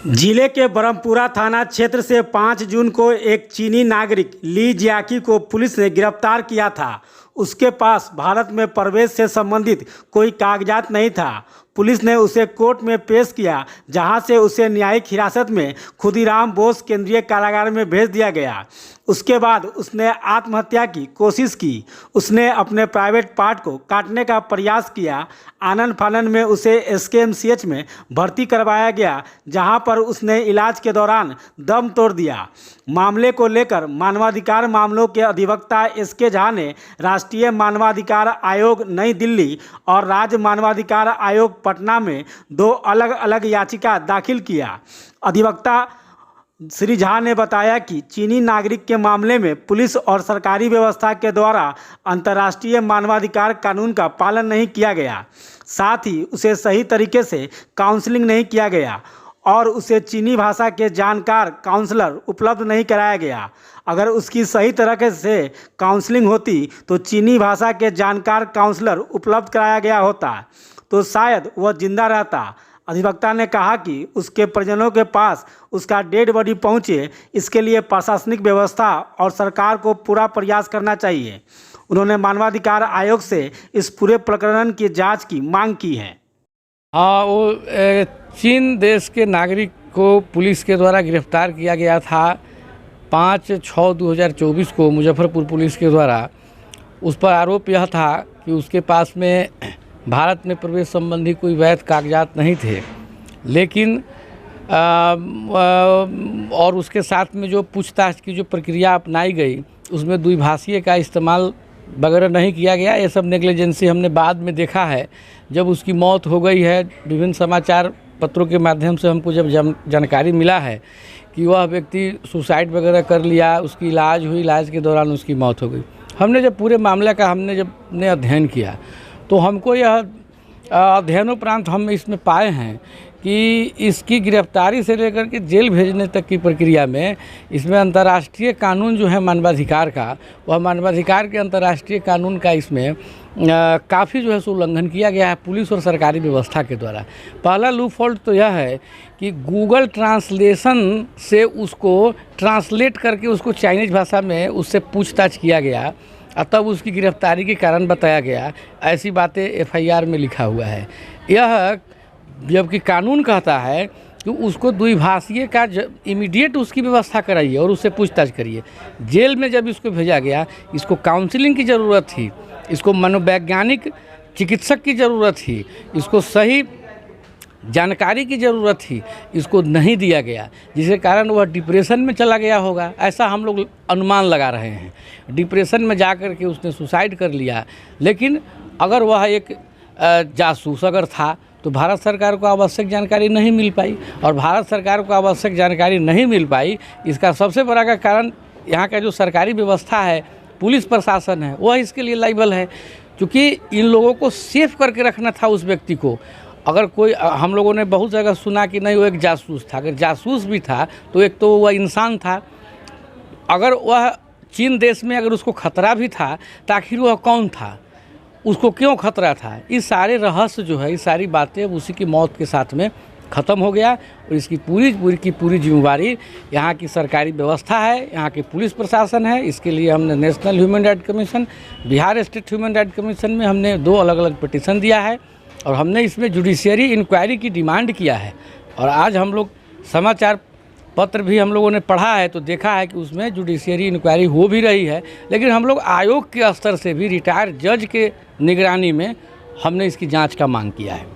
जिले के ब्रह्मपुरा थाना क्षेत्र से 5 जून को एक चीनी नागरिक ली जियाकी को पुलिस ने गिरफ्तार किया था। उसके पास भारत में प्रवेश से संबंधित कोई कागजात नहीं था। पुलिस ने उसे कोर्ट में पेश किया, जहां से उसे न्यायिक हिरासत में खुदीराम बोस केंद्रीय कारागार में भेज दिया गया। उसके बाद उसने आत्महत्या की कोशिश की। उसने अपने प्राइवेट पार्ट को काटने का प्रयास किया। आनन फानन में उसे SKMCH में भर्ती करवाया गया, जहां पर उसने इलाज के दौरान दम तोड़ दिया। मामले को लेकर मानवाधिकार मामलों के अधिवक्ता SK झा ने राष्ट्रीय मानवाधिकार आयोग नई दिल्ली और राज्य मानवाधिकार आयोग पटना में 2 अलग अलग याचिका दाखिल किया। अधिवक्ता श्री झा ने बताया कि चीनी नागरिक के मामले में पुलिस और सरकारी व्यवस्था के द्वारा अंतर्राष्ट्रीय मानवाधिकार कानून का पालन नहीं किया गया। साथ ही उसे सही तरीके से काउंसलिंग नहीं किया गया और उसे चीनी भाषा के जानकार काउंसलर उपलब्ध नहीं कराया गया। अगर उसकी सही तरीके से काउंसलिंग होती तो चीनी भाषा के जानकार काउंसलर उपलब्ध कराया गया होता तो शायद वह जिंदा रहता। अधिवक्ता ने कहा कि उसके परिजनों के पास उसका डेड बॉडी पहुंचे, इसके लिए प्रशासनिक व्यवस्था और सरकार को पूरा प्रयास करना चाहिए। उन्होंने मानवाधिकार आयोग से इस पूरे प्रकरण की जांच की मांग की है। हाँ, वो चीन देश के नागरिक को पुलिस के द्वारा गिरफ्तार किया गया था 5/6/2024 को मुजफ्फरपुर पुलिस के द्वारा। उस पर आरोप यह था कि उसके पास में भारत में प्रवेश संबंधी कोई वैध कागजात नहीं थे, लेकिन और उसके साथ में जो पूछताछ की जो प्रक्रिया अपनाई गई उसमें द्विभाषीय का इस्तेमाल वगैरह नहीं किया गया। ये सब नेग्लिजेंसी हमने बाद में देखा है। जब उसकी मौत हो गई है, विभिन्न समाचार पत्रों के माध्यम से हमको जब जानकारी मिला है कि वह व्यक्ति सुसाइड वगैरह कर लिया, उसकी इलाज हुई, इलाज के दौरान उसकी मौत हो गई। हमने जब पूरे मामले का हमने अध्ययन किया तो हमको यह अध्ययनोपरांत हम इसमें पाए हैं कि इसकी गिरफ्तारी से लेकर के जेल भेजने तक की प्रक्रिया में इसमें अंतर्राष्ट्रीय कानून जो है मानवाधिकार का, वह मानवाधिकार के अंतर्राष्ट्रीय कानून का इसमें काफ़ी जो है सो उल्लंघन किया गया है पुलिस और सरकारी व्यवस्था के द्वारा। पहला लूप फॉल्ट तो यह है कि गूगल ट्रांसलेशन से उसको ट्रांसलेट करके उसको चाइनीज़ भाषा में उससे पूछताछ किया गया और तब उसकी गिरफ्तारी के कारण बताया गया। ऐसी बातें FIR में लिखा हुआ है। यह जबकि कानून कहता है कि उसको द्विभाषीय का इमीडिएट उसकी व्यवस्था कराइए और उससे पूछताछ करिए। जेल में जब इसको भेजा गया, इसको काउंसलिंग की ज़रूरत थी, इसको मनोवैज्ञानिक चिकित्सक की ज़रूरत थी, इसको सही जानकारी की ज़रूरत थी, इसको नहीं दिया गया, जिसके कारण वह डिप्रेशन में चला गया होगा। ऐसा हम लोग अनुमान लगा रहे हैं। डिप्रेशन में जाकर के उसने सुसाइड कर लिया। लेकिन अगर वह एक जासूस अगर था तो भारत सरकार को आवश्यक जानकारी नहीं मिल पाई, और भारत सरकार को आवश्यक जानकारी नहीं मिल पाई, इसका सबसे बड़ा का कारण यहाँ का जो सरकारी व्यवस्था है, पुलिस प्रशासन है, वह इसके लिए लायबल है। क्योंकि इन लोगों को सेफ करके रखना था उस व्यक्ति को। अगर कोई, हम लोगों ने बहुत जगह सुना कि नहीं वो एक जासूस था। अगर जासूस भी था तो एक तो वह इंसान था। अगर वह चीन देश में अगर उसको खतरा भी था तो आखिर वह कौन था, उसको क्यों खतरा था? इस सारे रहस्य जो है, इस सारी बातें उसी की मौत के साथ में ख़त्म हो गया। और इसकी पूरी जिम्मेवारी यहाँ की सरकारी व्यवस्था है, यहाँ के पुलिस प्रशासन है। इसके लिए हमने national human right commission, Bihar state human right commission में हमने 2 अलग अलग पिटीशन दिया है और हमने इसमें जुडिशियरी इंक्वायरी की डिमांड किया है। और आज हम लोग समाचार पत्र भी हम लोगों ने पढ़ा है तो देखा है कि उसमें जुडिशियरी इंक्वायरी हो भी रही है। लेकिन हम लोग आयोग के स्तर से भी रिटायर्ड जज के निगरानी में हमने इसकी जांच का मांग किया है।